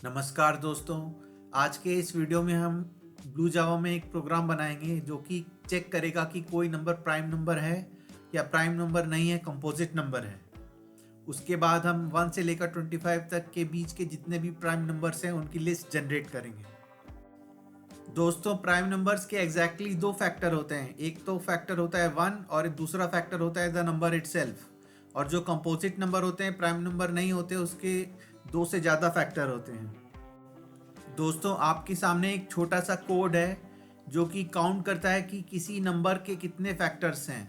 नमस्कार दोस्तों। आज के इस वीडियो में हम ब्लू जावा में एक प्रोग्राम बनाएंगे जो कि चेक करेगा कि कोई नंबर प्राइम नंबर है या प्राइम नंबर नहीं है, कंपोजिट नंबर है। उसके बाद हम 1 से लेकर 25 तक के बीच के जितने भी प्राइम नंबर्स हैं उनकी लिस्ट जनरेट करेंगे। दोस्तों, प्राइम नंबर्स के एग्जैक्टली दो फैक्टर होते हैं। एक तो फैक्टर होता है 1 और एक दूसरा फैक्टर होता है द नंबर इटसेल्फ। और जो कंपोजिट नंबर होते हैं, प्राइम नंबर नहीं होते, उसके दो से ज़्यादा फैक्टर होते हैं। दोस्तों, आपके सामने एक छोटा सा कोड है जो कि काउंट करता है कि किसी नंबर के कितने फैक्टर्स हैं।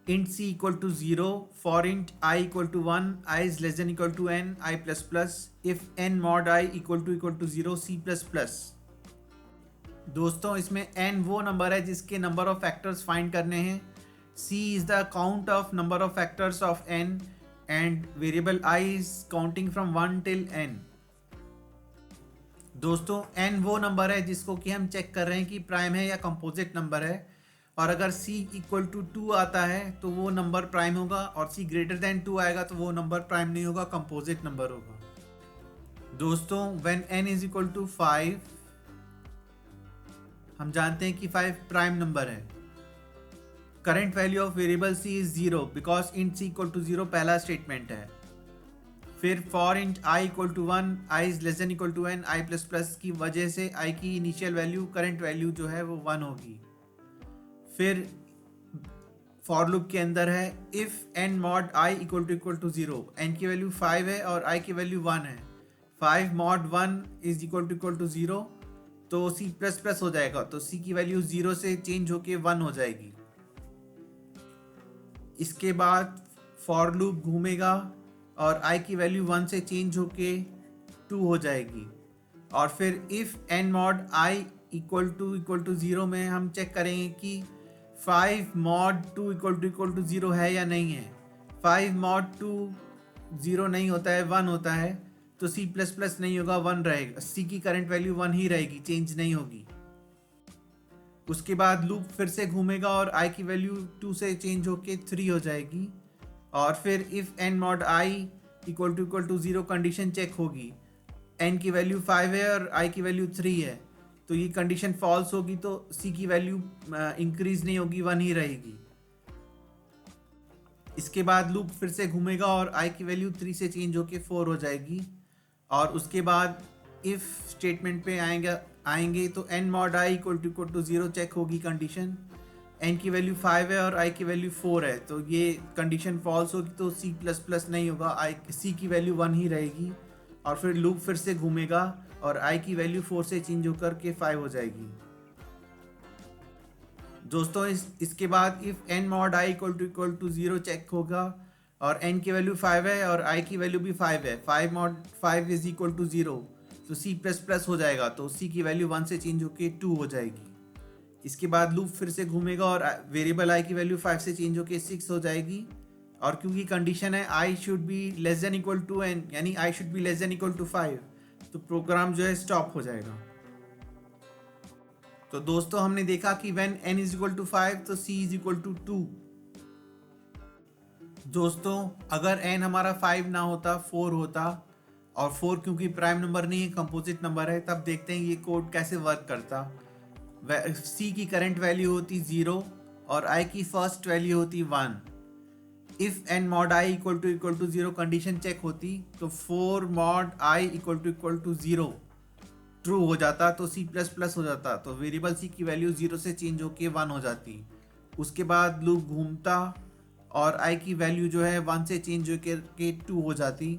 int c equal to 0, for int i equal to 1, i is less than equal to n, i plus plus, if n mod i equal to 0, c plus plus. दोस्तों, इसमें n वो number है जिसके number of factors find करने हैं। c is the count of number of factors of n and variable i is counting from 1 till n। दोस्तों, n वो number है जिसको कि हम चेक कर रहे हैं कि प्राइम है या कंपोजिट नंबर है। और अगर c इक्वल टू 2 आता है तो वो नंबर प्राइम होगा, और c ग्रेटर देन 2 आएगा तो वो नंबर प्राइम नहीं होगा, कंपोजिट नंबर होगा। दोस्तों, when n is equal to 5, हम जानते हैं कि 5 प्राइम नंबर है। Current value of variable c is 0 because int c equal to 0 पहला स्टेटमेंट है। फिर for int i equal to 1, i is less than equal to n, i plus plus की वजह से i की इनिशियल वैल्यू, करंट वैल्यू जो है वो 1 होगी। फिर फॉर लूप के अंदर है if n mod i equal to 0, n की वैल्यू 5 है और i की वैल्यू 1 है। 5 mod 1 इज इक्वल टू 0, तो c प्लस प्लस हो जाएगा, तो c की वैल्यू 0 से चेंज होके 1 हो जाएगी। इसके बाद फॉर लूप घूमेगा और i की वैल्यू 1 से चेंज होके 2 हो जाएगी। और फिर if n mod i equal to 0 में हम चेक करेंगे कि 5 mod 2 इक्वल टू 0 है या नहीं है। 5 mod 2 0 नहीं होता है, 1 होता है, तो c प्लस प्लस नहीं होगा, 1 रहेगा। c की करंट वैल्यू 1 ही रहेगी, चेंज नहीं होगी। उसके बाद लूप फिर से घूमेगा और i की वैल्यू 2 से चेंज होके 3 हो जाएगी। और फिर if n mod i equal to 0 condition check होगी। n की वैल्यू 5 है और i की वैल्यू 3 है, तो ये कंडीशन फॉल्स होगी, तो c की वैल्यू इंक्रीज नहीं होगी, 1 ही रहेगी। इसके बाद लूप फिर से घूमेगा और i की वैल्यू 3 से चेंज होके 4 हो जाएगी। और उसके बाद इफ स्टेटमेंट पे आएंगे तो n mod i equal to 0 check होगी कंडीशन। n की वैल्यू 5 है और i की वैल्यू 4 है, तो ये कंडीशन फॉल्स होगी, तो c प्लस प्लस नहीं होगा, c की वैल्यू 1 ही रहेगी। और फिर लूप फिर से घूमेगा और i की वैल्यू 4 से चेंज होकर के 5 हो जाएगी। दोस्तों, इसके बाद if n mod i equal to 0 check होगा और n की वैल्यू 5 है और i की वैल्यू भी 5 है। 5 mod 5 इज इक्वल टू 0, तो c प्लस प्लस हो जाएगा, तो c की वैल्यू 1 से चेंज होके 2 हो जाएगी। इसके बाद लूप फिर से घूमेगा और वेरिएबल i की वैल्यू 5 से चेंज होके 6 हो जाएगी। और क्योंकि कंडीशन है i should be less than equal to n, यानी i should be less than equal to 5, तो प्रोग्राम जो है स्टॉप हो जाएगा। तो दोस्तों, हमने देखा कि when n is equal to 5 तो c इज इक्वल टू 2। दोस्तों, अगर n हमारा 5 ना होता, 4 होता, और 4 क्योंकि प्राइम नंबर नहीं है, कंपोजिट नंबर है, तब देखते हैं ये कोड कैसे वर्क करता। c की करंट वैल्यू होती 0 और i की फर्स्ट वैल्यू होती 1। If n mod i equal to 0 condition check होती, तो 4 mod i equal to 0 true हो जाता, तो c प्लस प्लस हो जाता, तो वेरिएबल c की वैल्यू 0 से चेंज होके 1 हो जाती। उसके बाद लूप घूमता और i की वैल्यू जो है 1 से चेंज होके 2 हो जाती।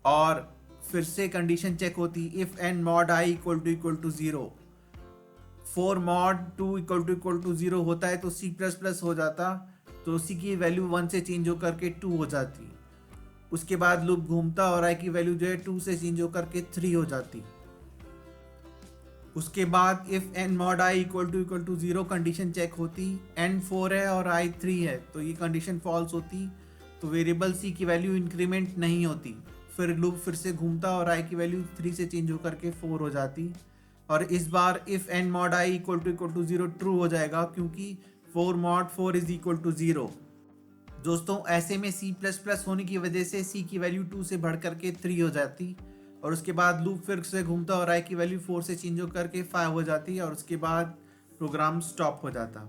और फिर से कंडीशन चेक होती if n mod i equal to 0। 4 mod 2 equal to 0 होता है, तो c प्लस प्लस हो जाता, तो c की वैल्यू 1 से चेंज होकर के 2 हो जाती। उसके बाद लूप घूमता और i की वैल्यू जो है 2 से चेंज होकर के 3 हो जाती। उसके बाद if n mod i equal to 0 condition check होती, n 4 है और i 3 है, तो ये कंडीशन फॉल्स होती, तो वेरिएबल c की वैल्यू इंक्रीमेंट नहीं होती। फिर लूप फिर से घूमता और i की वैल्यू 3 से चेंज होकर के 4 हो जाती। और इस बार if n mod i equal to 0 true हो जाएगा, क्योंकि 4 mod 4 इज इक्वल टू 0। दोस्तों, ऐसे में c++ होने की वजह से c की वैल्यू 2 से बढ़ करके 3 हो जाती। और उसके बाद लूप फिर से घूमता और i की वैल्यू 4 से चेंज होकर के 5 हो जाती है और उसके बाद प्रोग्राम स्टॉप हो जाता।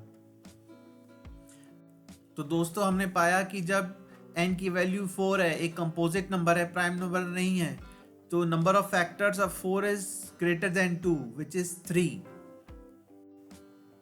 तो दोस्तों हमने पाया कि जब n की वैल्यू 4 है, एक कंपोजिट नंबर है, प्राइम नंबर नहीं है, तो number of factors of 4 is greater than 2 which is 3।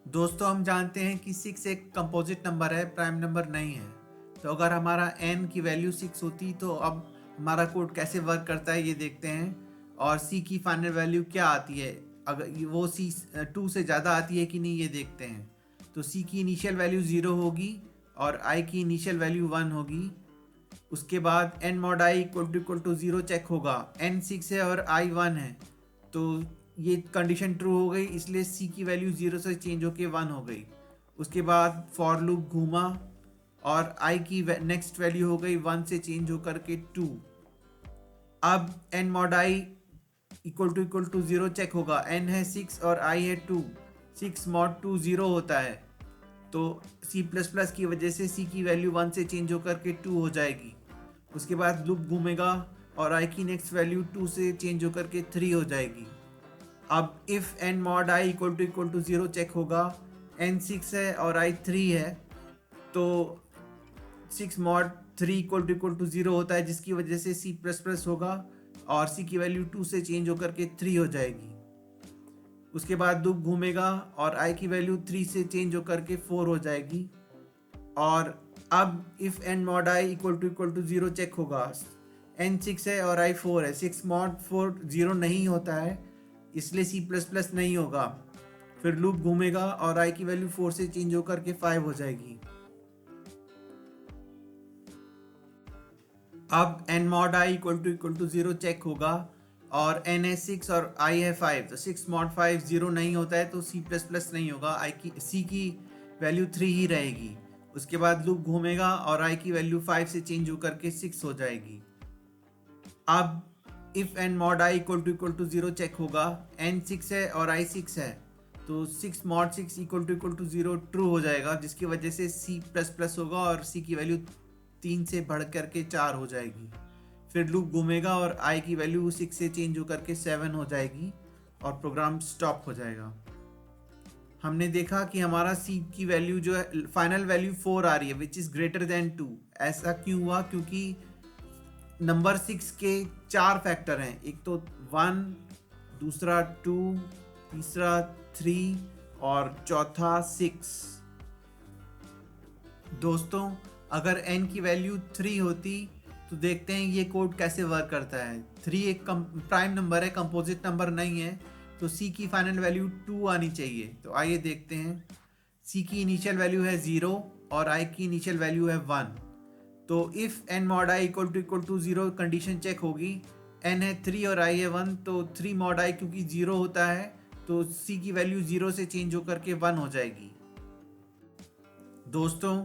दोस्तों हम जानते हैं कि 6 एक कंपोजिट नंबर है, प्राइम नंबर नहीं है। तो अगर हमारा n की वैल्यू 6 होती तो अब हमारा कोड कैसे वर्क करता है ये देखते हैं। और c की फाइनल वैल्यू क्या आती है, अगर वो c 2 से ज़्यादा आती है कि नहीं ये देखते हैं। तो c की इनिशियल वैल्यू 0 होगी और i की इनिशियल वैल्यू 1 होगी। उसके बाद n mod i equal to 0 check होगा, n 6 है और i 1 है, तो ये कंडीशन ट्रू हो गई, इसलिए c की वैल्यू 0 से चेंज होके 1 हो गई। उसके बाद फॉर लूप घूमा और i की नेक्स्ट वैल्यू हो गई 1 से चेंज होकर के 2। अब n mod i equal to 0 check होगा, n है 6 और i है 2, 6 mod 2 0 होता है, तो C++ की वजह से c की वैल्यू 1 से चेंज होकर के 2 हो जाएगी। उसके बाद लूप घूमेगा और i की नेक्स्ट वैल्यू 2 से चेंज होकर के 3 हो जाएगी। अब if n mod i equal to 0 check होगा, n 6 है और i 3 है, तो 6 mod 3 इक्वल टू 0 होता है, जिसकी वजह से C++ होगा और c की वैल्यू 2 से चेंज होकर के 3 हो जाएगी। उसके बाद लूप घूमेगा और i की वैल्यू 3 से चेंज होकर के 4 हो जाएगी। और अब if n mod i equal to 0 check होगा, n 6 है और i 4 है, 6 mod 4 0 नहीं होता है, इसलिए C++ नहीं होगा। फिर लूप घूमेगा और i की वैल्यू 4 से चेंज होकर के 5 हो जाएगी। अब n mod i equal to 0 check होगा और n है 6 और i है 5, तो 6 mod 5 0 नहीं होता है, तो C++ नहीं होगा, c की वैल्यू 3 ही रहेगी। उसके बाद लूप घूमेगा और i की वैल्यू 5 से चेंज होकर के 6 हो जाएगी। अब if n mod i equal to 0 check होगा, n 6 है और i 6 है, तो 6 mod 6 इक्वल टू 0 ट्रू हो जाएगा, जिसकी वजह से C++ होगा और c की वैल्यू 3 से बढ़ कर के 4 हो जाएगी। फिर लूप घूमेगा और i की वैल्यू 6 से चेंज होकर के 7 हो जाएगी और प्रोग्राम स्टॉप हो जाएगा। हमने देखा कि हमारा c की वैल्यू जो है फाइनल वैल्यू 4 आ रही है विच इज़ ग्रेटर देन 2। ऐसा क्यों हुआ? क्योंकि नंबर 6 के 4 फैक्टर हैं, एक तो 1, दूसरा 2, तीसरा 3 और चौथा 6। दोस्तों अगर n की वैल्यू 3 होती तो देखते हैं ये कोड कैसे वर्क करता है। 3 एक प्राइम नंबर है, कंपोजिट नंबर नहीं है, तो c की फाइनल वैल्यू 2 आनी चाहिए। तो आइए देखते हैं। c की इनिशियल वैल्यू है 0 और i की इनिशियल वैल्यू है 1। तो if n mod i equal to 0 condition check होगी, n है 3 और i है 1, तो 3 mod i क्योंकि 0 होता है, तो c की वैल्यू 0 से चेंज होकर के 1 हो जाएगी। दोस्तों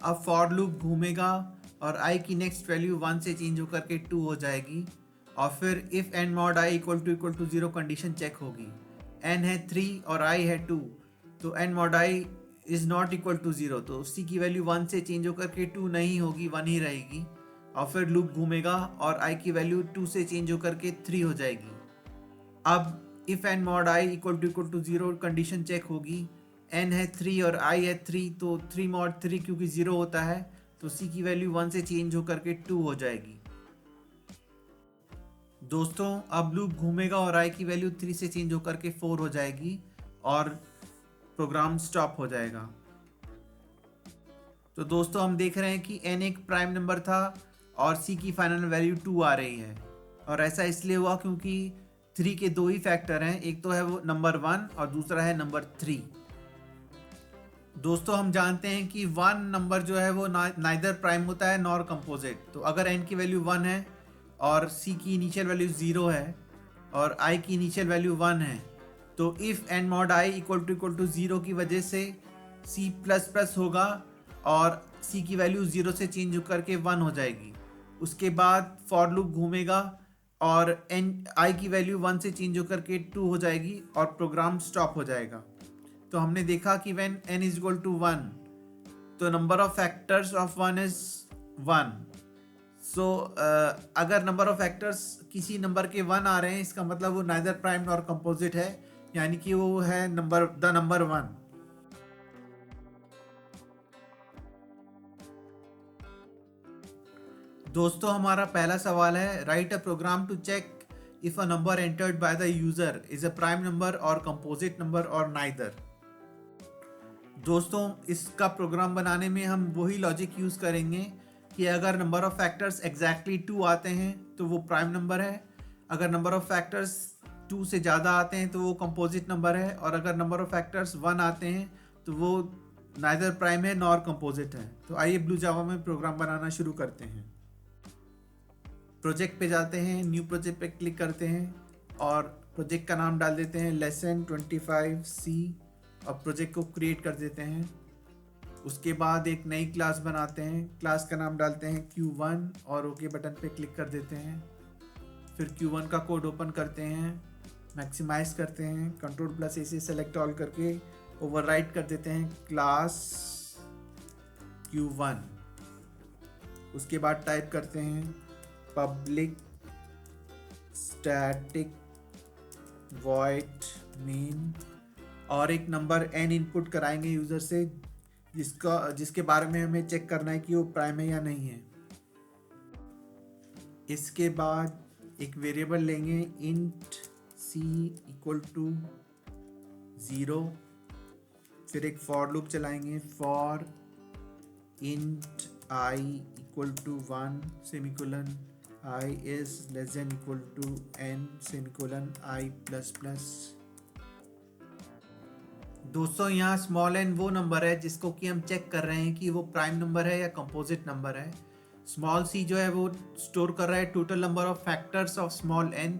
अब फॉर लूप घूमेगा और i की नेक्स्ट वैल्यू 1 से चेंज होकर के 2 हो जाएगी। और फिर if n mod i equal to 0 condition check होगी, n है 3 और i है 2, तो n mod i is not equal to 0, तो c की वैल्यू 1 से चेंज होकर के 2 नहीं होगी, 1 ही रहेगी। और फिर लूप घूमेगा और i की वैल्यू 2 से चेंज होकर के 3 हो जाएगी। अब if n mod i equal to 0 condition check होगी, n है 3 और i है 3, तो 3 mod 3 क्योंकि 0 होता है, तो c की वैल्यू 1 से चेंज होकर के 2 हो जाएगी। दोस्तों अब लूप घूमेगा और i की वैल्यू 3 से चेंज होकर के 4 हो जाएगी और प्रोग्राम स्टॉप हो जाएगा। तो दोस्तों हम देख रहे हैं कि n एक प्राइम नंबर था और c की फाइनल वैल्यू 2 आ रही है, और ऐसा इसलिए हुआ क्योंकि 3 के 2 ही फैक्टर हैं, एक तो है वो नंबर 1 और दूसरा है नंबर 3। दोस्तों हम जानते हैं कि 1 नंबर जो है वो नाइदर प्राइम होता है नॉर कंपोजिट। तो अगर n की वैल्यू 1 है और c की इनिशियल वैल्यू 0 है और i की इनिशियल वैल्यू 1 है, तो if n mod i equal to 0 की वजह से C++ होगा और c की वैल्यू 0 से चेंज होकर के 1 हो जाएगी। उसके बाद फॉर लूप घूमेगा और i की वैल्यू 1 से चेंज होकर के 2 हो जाएगी और प्रोग्राम स्टॉप हो जाएगा। तो हमने देखा कि when n is equal to 1, तो number of factors of 1 is 1, सो अगर नंबर ऑफ फैक्टर्स किसी नंबर के 1 आ रहे हैं, इसका मतलब वो नाइदर प्राइम नॉर कंपोजिट है, यानी कि वो है द नंबर 1। दोस्तों हमारा पहला सवाल है, write a program to check if a number entered by the user is a prime number और कंपोजिट नंबर और नाइदर। दोस्तों इसका प्रोग्राम बनाने में हम वही लॉजिक यूज करेंगे कि अगर नंबर ऑफ फैक्टर्स एग्जैक्टली 2 आते हैं तो वो प्राइम नंबर है, अगर नंबर ऑफ फैक्टर्स 2 से ज़्यादा आते हैं तो वो कंपोजिट नंबर है, और अगर नंबर ऑफ फैक्टर्स 1 आते हैं तो वो नाइदर प्राइम है नॉर कंपोजिट है। तो आइए ब्लू जावा में प्रोग्राम बनाना शुरू करते हैं। प्रोजेक्ट पे जाते हैं, न्यू प्रोजेक्ट पे क्लिक करते हैं और प्रोजेक्ट का नाम डाल देते हैं लेसन 25C और प्रोजेक्ट को क्रिएट कर देते हैं। उसके बाद एक नई क्लास बनाते हैं, क्लास का नाम डालते हैं Q1 और ओके बटन पे क्लिक कर देते हैं। फिर Q1 का कोड ओपन करते हैं, मैक्सिमाइज करते हैं, Ctrl+A से सेलेक्ट ऑल करके ओवरराइट कर देते हैं क्लास Q1। उसके बाद टाइप करते हैं पब्लिक स्टैटिक वॉइड मेन और एक नंबर n इनपुट कराएंगे यूज़र से जिसके बारे में हमें चेक करना है कि वो प्राइम है या नहीं है। इसके बाद एक वेरिएबल लेंगे int c इक्वल टू 0, फिर एक फॉर लूप चलाएंगे for int I equal to 1 semicolon I is less than equal to n semicolon I plus plus. दोस्तों यहाँ स्मॉल n वो नंबर है जिसको कि हम चेक कर रहे हैं कि वो प्राइम नंबर है या कंपोजिट नंबर है। स्मॉल c जो है वो स्टोर कर रहा है total number of factors of small n,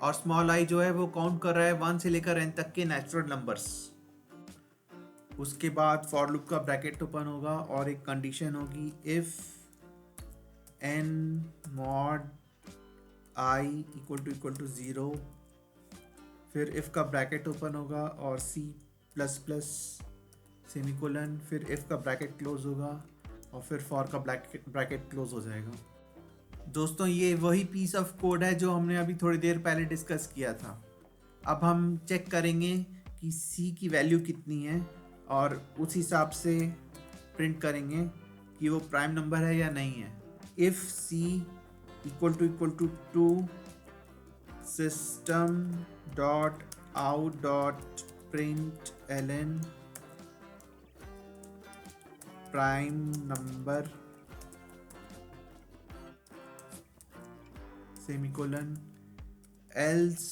और स्मॉल i जो है वो काउंट कर रहा है 1 से लेकर n तक के नेचुरल नंबर्स। उसके बाद फॉर लूप का ब्रैकेट ओपन होगा और एक कंडीशन होगी if n mod I equal to 0, फिर इफ का ब्रैकेट ओपन होगा और c प्लस प्लस सेमीकोलन, फिर इफ का ब्रैकेट क्लोज होगा और फिर फॉर का ब्रैकेट क्लोज हो जाएगा। दोस्तों ये वही पीस ऑफ कोड है जो हमने अभी थोड़ी देर पहले डिस्कस किया था। अब हम चेक करेंगे कि c की वैल्यू कितनी है और उस हिसाब से प्रिंट करेंगे कि वो प्राइम नंबर है या नहीं है। If c equal to 2 system dot out dot println prime number semicolon, else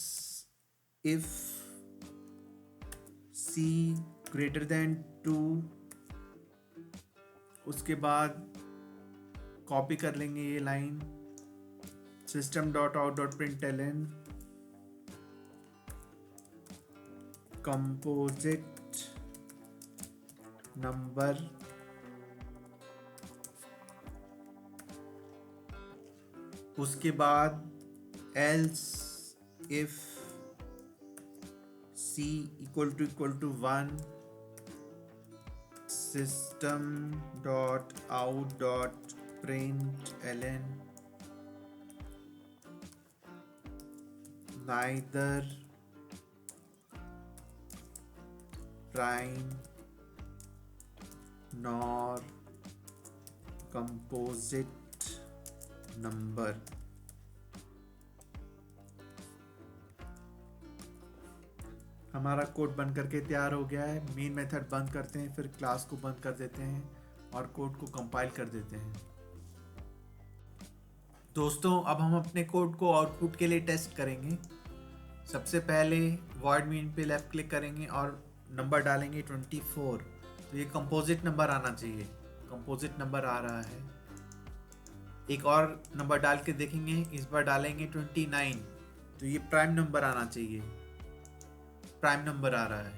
if c greater than 2, उसके बाद कॉपी कर लेंगे ये line system dot out dot println composite number उसके बाद else if c equal to 1 system dot out dot println neither prime nor composite number। हमारा code बन करके तैयार हो गया है। मेन मेथड बंद करते हैं, फिर क्लास को बंद कर देते हैं और कोड को कंपाइल कर देते हैं। दोस्तों अब हम अपने कोड को आउटपुट के लिए टेस्ट करेंगे। सबसे पहले वॉइड मेन पे लेफ्ट क्लिक करेंगे और नंबर डालेंगे 24। तो ये कंपोजिट नंबर आना चाहिए, कंपोजिट नंबर आ रहा है। एक और नंबर डाल के देखेंगे, इस बार डालेंगे 29, तो ये प्राइम नंबर आना चाहिए, प्राइम नंबर आ रहा है।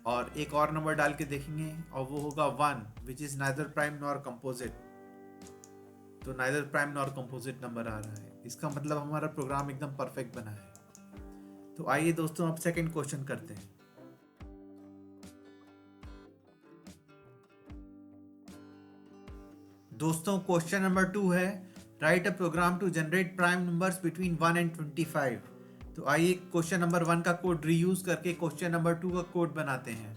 और एक और नंबर डाल के देखेंगे और वो होगा 1 which is neither prime nor composite, तो neither prime nor composite number आ रहा है। इसका मतलब हमारा प्रोग्राम एकदम परफेक्ट बना है। तो आइए दोस्तों अब सेकंड क्वेश्चन करते हैं। दोस्तों क्वेश्चन नंबर 2 है, write a program to generate prime numbers between 1 and 25। तो आइए क्वेश्चन नंबर 1 का कोड रीयूज करके क्वेश्चन नंबर 2 का कोड बनाते हैं।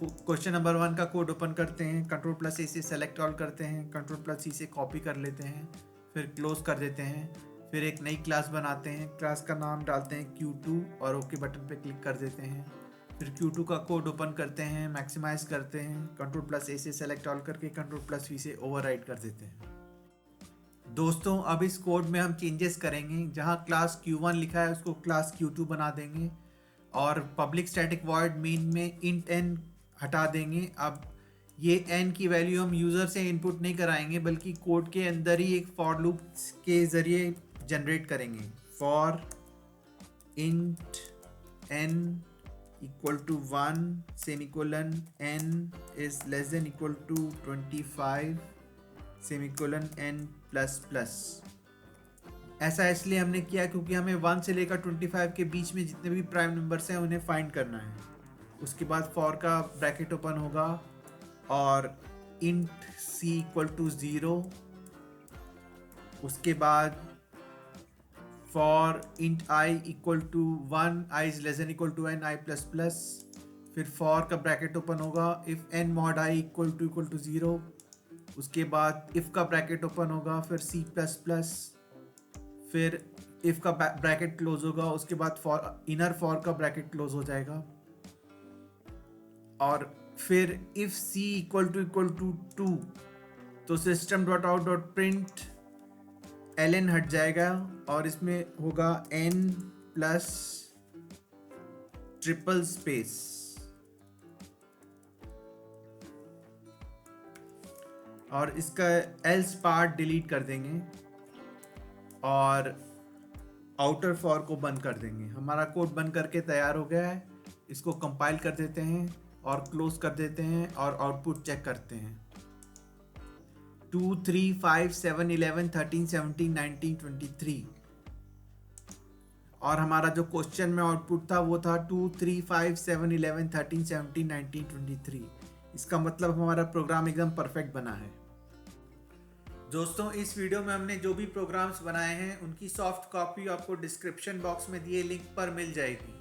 क्वेश्चन नंबर 1 का कोड ओपन करते हैं, Ctrl+A से सेलेक्ट ऑल करते हैं, Ctrl+C से कॉपी कर लेते हैं, फिर क्लोज कर देते हैं, फिर एक नई क्लास बनाते हैं, क्लास का नाम डालते हैं Q2 और ओके बटन पे क्लिक कर देते हैं। फिर Q2 का कोड ओपन करते हैं, मैक्सिमाइज करते हैं, Ctrl+A से सेलेक्ट ऑल करके Ctrl+V से ओवरराइट कर देते हैं। दोस्तों अब इस कोड में हम चेंजेस करेंगे, जहां क्लास Q1 लिखा है उसको क्लास Q2 बना देंगे और पब्लिक स्टैटिक वॉइड मेन में इंट n हटा देंगे। अब ये n की वैल्यू हम यूज़र से इनपुट नहीं कराएंगे बल्कि कोड के अंदर ही एक फॉर लूप के ज़रिए जनरेट करेंगे। For int n equal to 1 semicolon n is less than equal to 25 semicolon n plus plus. ऐसा इसलिए हमने किया क्योंकि हमें 1 से लेकर 25 के बीच में जितने भी प्राइम नंबर्स हैं उन्हें फाइंड करना है। उसके बाद फॉर का ब्रैकेट ओपन होगा और इंट c इक्वल टू 0। उसके बाद for int i equal to 1, i is less than equal to n, i plus plus. फिर फॉर का ब्रैकेट ओपन होगा if n mod i equal to 0। उसके बाद इफ का ब्रैकेट ओपन होगा, फिर c प्लस प्लस, फिर इफ का ब्रैकेट क्लोज होगा, उसके बाद फॉर इनर फॉर का ब्रैकेट क्लोज हो जाएगा और फिर इफ c इक्वल टू 2 तो system dot out dot print ln हट जाएगा और इसमें होगा n प्लस ट्रिपल स्पेस। और इसका एल्स पार्ट डिलीट कर देंगे और आउटर फॉर को बंद कर देंगे। हमारा कोड बंद करके तैयार हो गया है। इसको कंपाइल कर देते हैं और क्लोज कर देते हैं और आउटपुट चेक करते हैं। 2 3 5 7 11 13 17 19 23 और हमारा जो क्वेश्चन में आउटपुट था वो था 2 3 5 7 11 13 17 19 23। इसका मतलब हमारा प्रोग्राम एकदम परफेक्ट बना है। दोस्तों इस वीडियो में हमने जो भी प्रोग्राम्स बनाए हैं उनकी सॉफ्ट कॉपी आपको डिस्क्रिप्शन बॉक्स में दिए लिंक पर मिल जाएगी।